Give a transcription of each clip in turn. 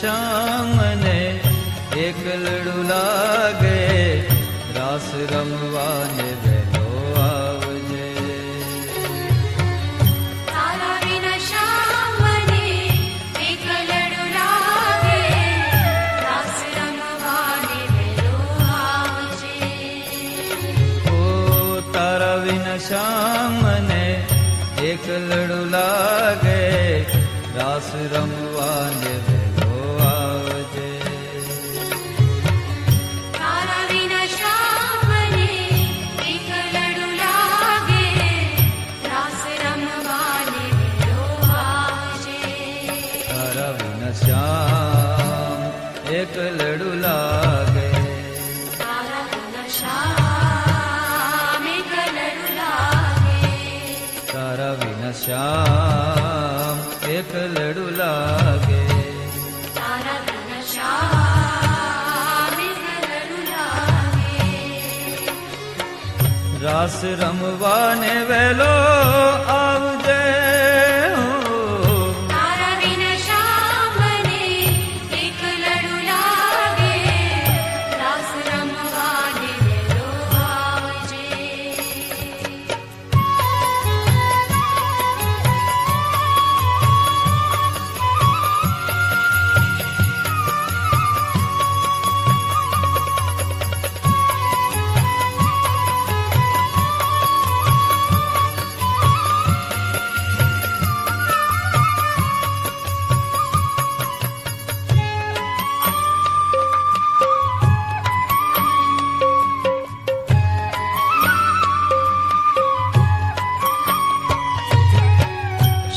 શ્યામ ને એકલડું લાગે, રાસ રમવાને વેલો આવજે. તારા વિના શ્યામ ને એકલડું લાગે, રાસ રમવાને વેલો આવજે. ઓ તારા વિના શ્યામ ને એકલડું લાગે, રાસ રમવાને વેલો આવજે. તારા વિના શ્યામ ને એકલડું લાગે, રાસ રમવાને વેલો આવજે. તારા વિના શ્યામ એકલડું લાગે, તારા વિના શ્યામ એકલડું લાગે, તારા વિના શ્યામ એકલડું લાગે. તારા વિના શ્યામ એકલડું લાગે. રાસ રમવાને વેલો આવજે. તારા વિના શ્યામ ને એકલડું લાગે, રાસ રમવાને વેલો આવજે.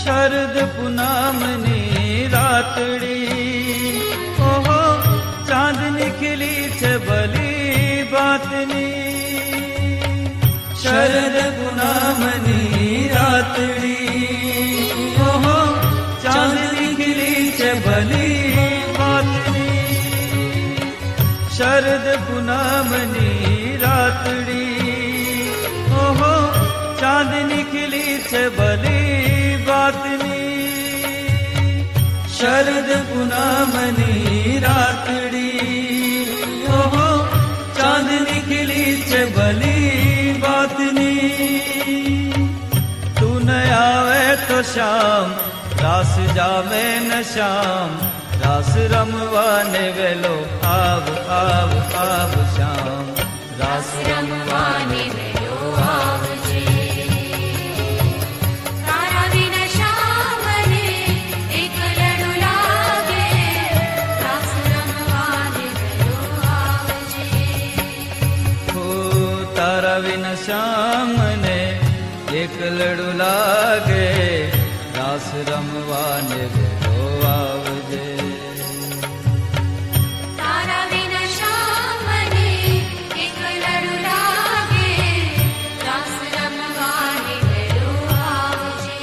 શરદ પૂનમની રાતડી, ઓહો ચાંદની ખીલી છે ભલી બાતની. શરદ પૂનમની રાતડી, ઓહો ચાંદની ખીલી છે ભલી બાતની. શરદ પૂનમની રાતડી, ઓહો ચાંદની ખીલી છે ભલી બાતની. શરદ પૂનમની રાતડી, ઓહો ચાંદની ખીલી છે ભલી બાતની. તું ન આવે તો શ્યામ રાસ જામે ન શ્યામ, રાસ રમવાને વેલો આવ આવ આવ શ્યામ, રાસ રમવાને વેલો આવજે. તારા વિના શ્યામ ને એકલડું લાગે, રાસ રમવાને વેલો આવજે. હો તારા વિના શ્યામ ને એકલડું લાગે, રાસ રમવાને વેલો આવજે. તારા વિના શ્યામ ને એકલડું લાગે, રાસ રમવાને વેલો આવજે.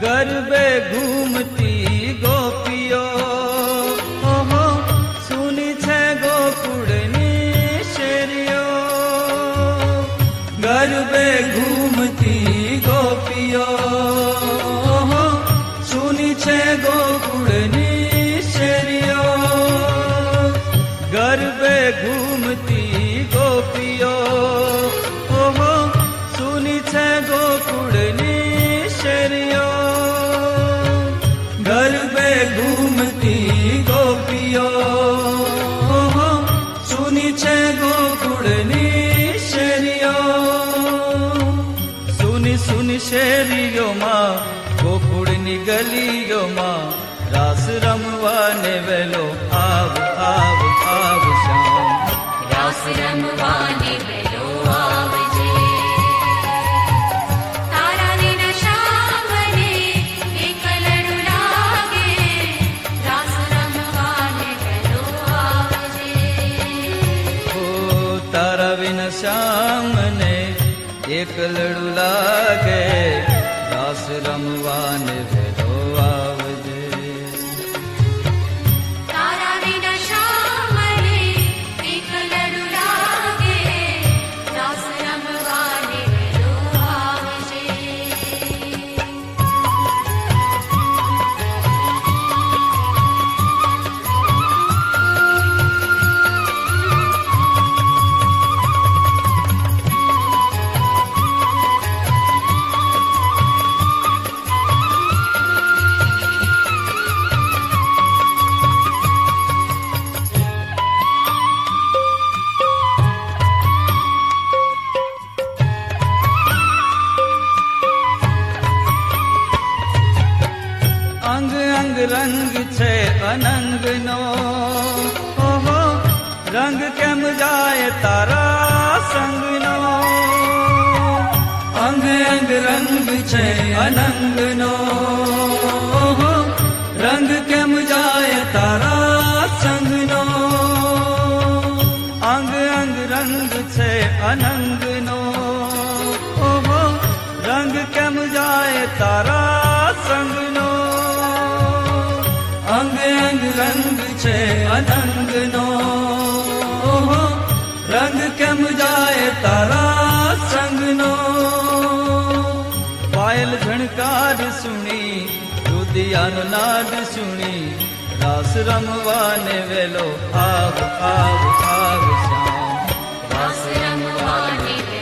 ગરબે ઘૂમતી ગોપીઓ, ઓહો સુની છે ગોકુળની શેરીઓ. ગરબે ઘૂમતી ગોપીઓ, ઓહો સુની છે ગોકુળની શેરીઓ, ગરબે ઘૂમતી ગોપીઓ. ઓહો, સુની છે ગોકુળની શેરીઓ, ગરબે ઘૂમતી ગોપીઓ. ઓહો, સુની છે ગોકુળની શેરીઓ. સુની સુની શેરીઓમાં, ગોકુળની ગલીઓમાં, રાસ રમવાને વેલો આવ આવ આવ શ્યામ. રાસ રમવાને વેલો આવજે. તારા વિના શ્યામ મને એકલડું લાગે. રાસ રમવાને વેલો આવજે. ઓ તારા વિન શ્યામને એકલડું લાગે, રાસ રમવાને વેલો આવજે. તારા વિના શ્યામ મને એકલડું લાગે. રાસ રમવાને વેલો આવજે. અંગ અંગ રંગ છે અનંગનો. ઓહો, રંગ કેમ જાય તારા સંગનો. અંગ અંગ રંગ છે અનંગનો. ઓહો, રંગ કેમ જાય તારા સંગનો. અંગ અંગ રંગ છે અનંગનો. ઓહો, રંગ કેમ જાય તારા સંગનો. અંગ અંગ રંગ છે અનંગનો. ઓહો, રંગ કેમ જાય તારા સંગનો. પાયલ ઝણકાર સુણી, રુદિયાનો નાદ સુણી, રાસ રમવાને વેલો આવ આવ આવ